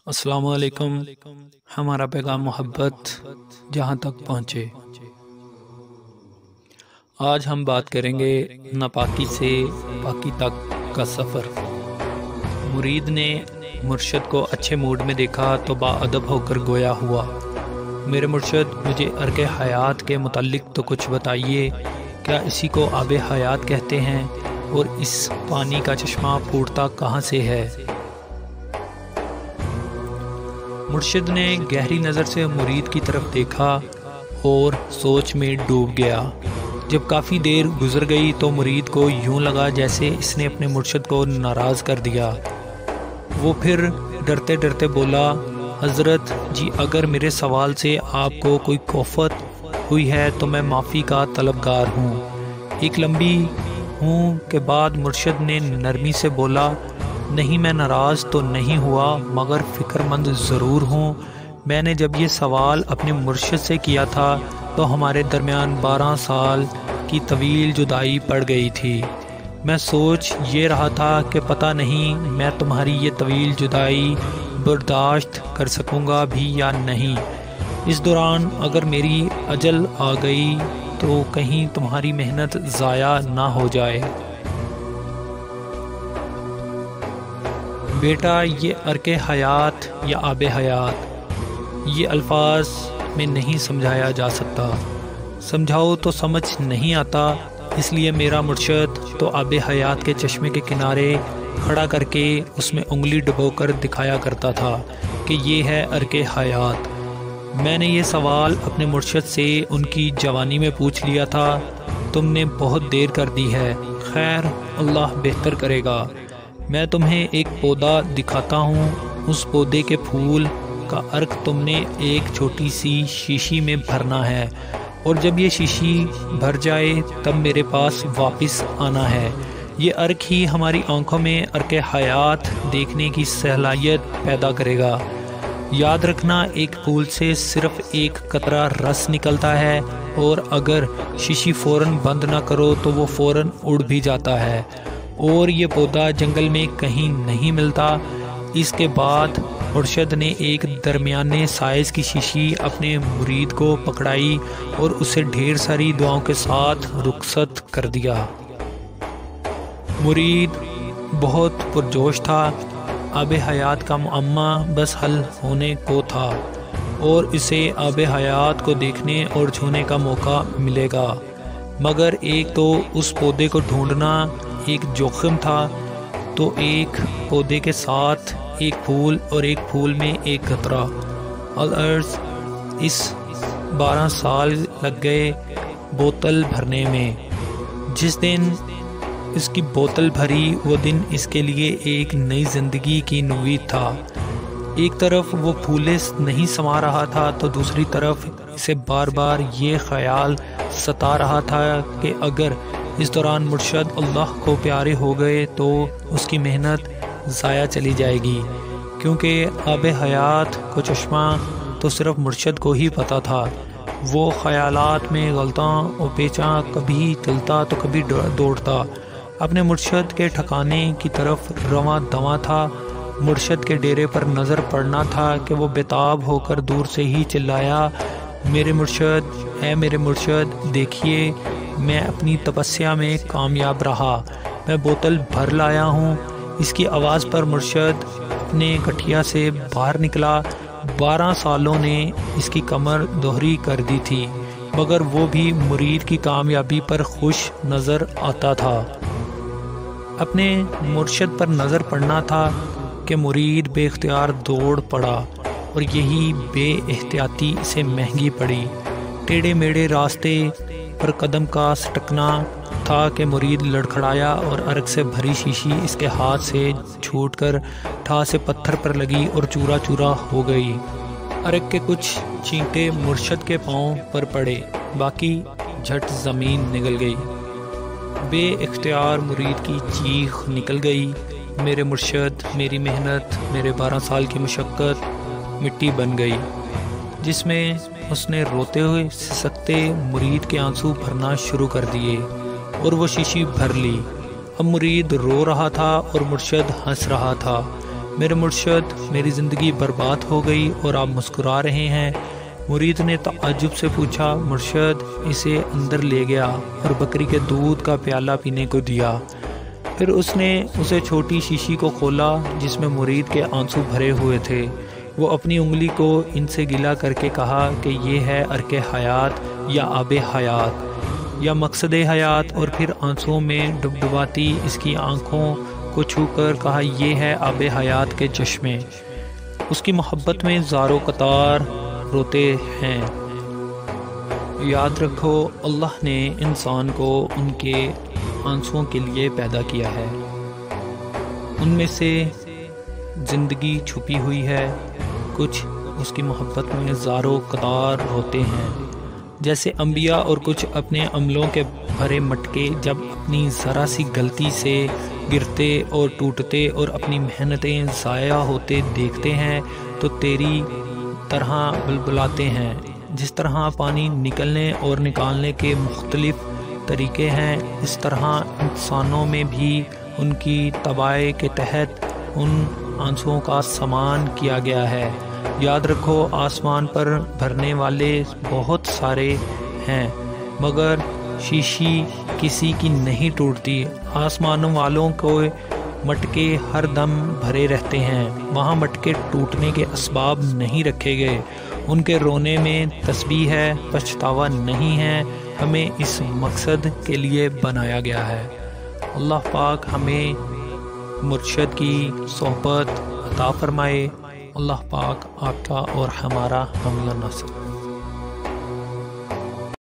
अस्सलाम वालेकुम। हमारा पैगाम मोहब्बत जहाँ तक पहुँचे। आज हम बात करेंगे नापाकी से पाकी तक का सफ़र। मुरीद ने मुर्शद को अच्छे मूड में देखा तो बाअदब होकर गोया हुआ, मेरे मुर्शद, मुझे अर्के हयात के मुताल्लिक तो कुछ बताइए। क्या इसी को आबे हयात कहते हैं और इस पानी का चश्मा फूटता कहाँ से है? मुर्शिद ने गहरी नज़र से मुरीद की तरफ देखा और सोच में डूब गया। जब काफ़ी देर गुजर गई तो मुरीद को यूं लगा जैसे इसने अपने मुर्शिद को नाराज़ कर दिया। वो फिर डरते डरते बोला, हज़रत जी, अगर मेरे सवाल से आपको कोई कोफत हुई है तो मैं माफ़ी का तलबगार हूँ। एक लंबी हूँ के बाद मुर्शिद ने नरमी से बोला, नहीं, मैं नाराज़ तो नहीं हुआ मगर फ़िक्रमंद ज़रूर हूँ। मैंने जब ये सवाल अपने मुर्शिद से किया था तो हमारे दरमियान 12 साल की तवील जुदाई पड़ गई थी। मैं सोच ये रहा था कि पता नहीं मैं तुम्हारी ये तवील जुदाई बर्दाश्त कर सकूँगा भी या नहीं। इस दौरान अगर मेरी अजल आ गई तो कहीं तुम्हारी मेहनत ज़ाया ना हो जाए। बेटा, ये अर्के हयात या आबे हयात, ये अल्फाज में नहीं समझाया जा सकता। समझाओ तो समझ नहीं आता, इसलिए मेरा मुर्शिद तो आबे हयात के चश्मे के किनारे खड़ा करके उसमें उंगली डुबोकर दिखाया करता था कि ये है अर्के हयात। मैंने ये सवाल अपने मुर्शिद से उनकी जवानी में पूछ लिया था। तुमने बहुत देर कर दी है, खैर अल्लाह बेहतर करेगा। मैं तुम्हें एक पौधा दिखाता हूँ, उस पौधे के फूल का अर्क तुमने एक छोटी सी शीशी में भरना है और जब ये शीशी भर जाए तब मेरे पास वापस आना है। ये अर्क ही हमारी आंखों में अर्के हयात देखने की सलाहियत पैदा करेगा। याद रखना, एक फूल से सिर्फ एक कतरा रस निकलता है और अगर शीशी फ़ौरन बंद ना करो तो वो फ़ौरन उड़ भी जाता है और ये पौधा जंगल में कहीं नहीं मिलता। इसके बाद मुर्शिद ने एक दरमियाने साइज़ की शीशी अपने मुरीद को पकड़ाई और उसे ढेर सारी दुआओं के साथ रुखसत कर दिया। मुरीद बहुत पुरजोश था। आबे हयात का मुअम्मा बस हल होने को था और इसे आबे हयात को देखने और छूने का मौका मिलेगा, मगर एक तो उस पौधे को ढूंढना एक जोखिम था, तो एक पौधे के साथ एक फूल और एक फूल में एक कतरा। अलअर्ज़ इस 12 साल लग गए बोतल भरने में। जिस दिन इसकी बोतल भरी वो दिन इसके लिए एक नई ज़िंदगी की उम्मीद था। एक तरफ वो फूले नहीं समा रहा था तो दूसरी तरफ इसे बार बार ये ख्याल सता रहा था कि अगर इस दौरान मुर्शिद अल्लाह को प्यारे हो गए तो उसकी मेहनत ज़ाया चली जाएगी, क्योंकि आबे हयात को चश्मा तो सिर्फ मुर्शिद को ही पता था। वो ख़यालात में गलतां और पेचां कभी चलता तो कभी दौड़ता, अपने मुर्शिद के ठिकाने की तरफ रवां दवां था। मुर्शिद के डेरे पर नज़र पड़ना था कि वो बेताब होकर दूर से ही चिल्लाया, मेरे मुर्शिद, है मेरे मुर्शिद, देखिए मैं अपनी तपस्या में कामयाब रहा, मैं बोतल भर लाया हूँ। इसकी आवाज़ पर मुर्शिद अपने गठिया से बाहर निकला। 12 सालों ने इसकी कमर दोहरी कर दी थी, मगर वो भी मुरीद की कामयाबी पर खुश नज़र आता था। अपने मुर्शिद पर नज़र पड़ना था कि मुरीद बेख्तियार दौड़ पड़ा और यही बेएहतियाती से महंगी पड़ी। टेढ़े मेढ़े रास्ते पर कदम का सटकना था कि मुरीद लड़खड़ाया और अर्क से भरी शीशी इसके हाथ से छूटकर ठा से पत्थर पर लगी और चूरा चूरा हो गई। अर्क के कुछ चींटे मुर्शिद के पाँव पर पड़े, बाकी झट ज़मीन निगल गई। बेइख्तियार मुरीद की चीख निकल गई, मेरे मुर्शिद, मेरी मेहनत, मेरे 12 साल की मशक्क़त मिट्टी बन गई, जिसमें उसने रोते हुए सिसकते मुरीद के आंसू भरना शुरू कर दिए और वो शीशी भर ली। अब मुरीद रो रहा था और मुर्शिद हंस रहा था। میرے مرشد، میری زندگی برباد ہو گئی اور آپ مسکرا رہے ہیں۔ مرید نے تعجب سے پوچھا، مرشد اسے اندر لے گیا اور بکری کے دودھ کا پیالہ پینے کو دیا۔ پھر اس نے اسے چھوٹی شیشی کو کھولا جس میں مرید کے آنسو بھرے ہوئے تھے۔ وہ اپنی انگلی کو ان سے گلا کر کے کہا کہ یہ ہے عرق حیات یا آب حیات یا مقصد حیات، اور پھر آنسوؤں میں ڈبڈباتی اس کی آنکھوں کو چھو کر کہا، یہ ہے آب حیات کے چشمے۔ اس کی محبت میں زار و قطار روتے ہیں۔ یاد رکھو، اللہ نے انسان کو ان کے آنسوؤں کے لیے پیدا کیا ہے، ان میں سے زندگی چھپی ہوئی ہے۔ کچھ اس کی محبت میں زار و قطار ہوتے ہیں، جیسے انبیاء، اور کچھ اپنے عملوں کے بھرے مٹکے جب اپنی ذرا سی غلطی سے گرتے اور ٹوٹتے اور اپنی محنتیں ضائع ہوتے دیکھتے ہیں تو تیری طرح بلبلاتے ہیں۔ جس طرح پانی نکلنے اور نکالنے کے مختلف طریقے ہیں، اس طرح انسانوں میں بھی ان کی طبع کے تحت ان آنسوؤں کا سامان کیا گیا ہے۔ یاد رکھو، آسمان پر بھرنے والے بہت سارے ہیں، مگر شیشی کسی کی نہیں ٹوٹتی۔ آسمانوں والوں کو مٹکے ہر دم بھرے رہتے ہیں، وہاں مٹکے ٹوٹنے کے اسباب نہیں رکھے گئے۔ ان کے رونے میں تسبیح ہے، پچھتاوا نہیں ہے، ہمیں اس مقصد کے لیے بنایا گیا ہے۔ اللہ پاک ہمیں مرشد کی صحبت عطا فرمائے۔ اللہ پاک آپ کا اور ہمارا حامل ناصر۔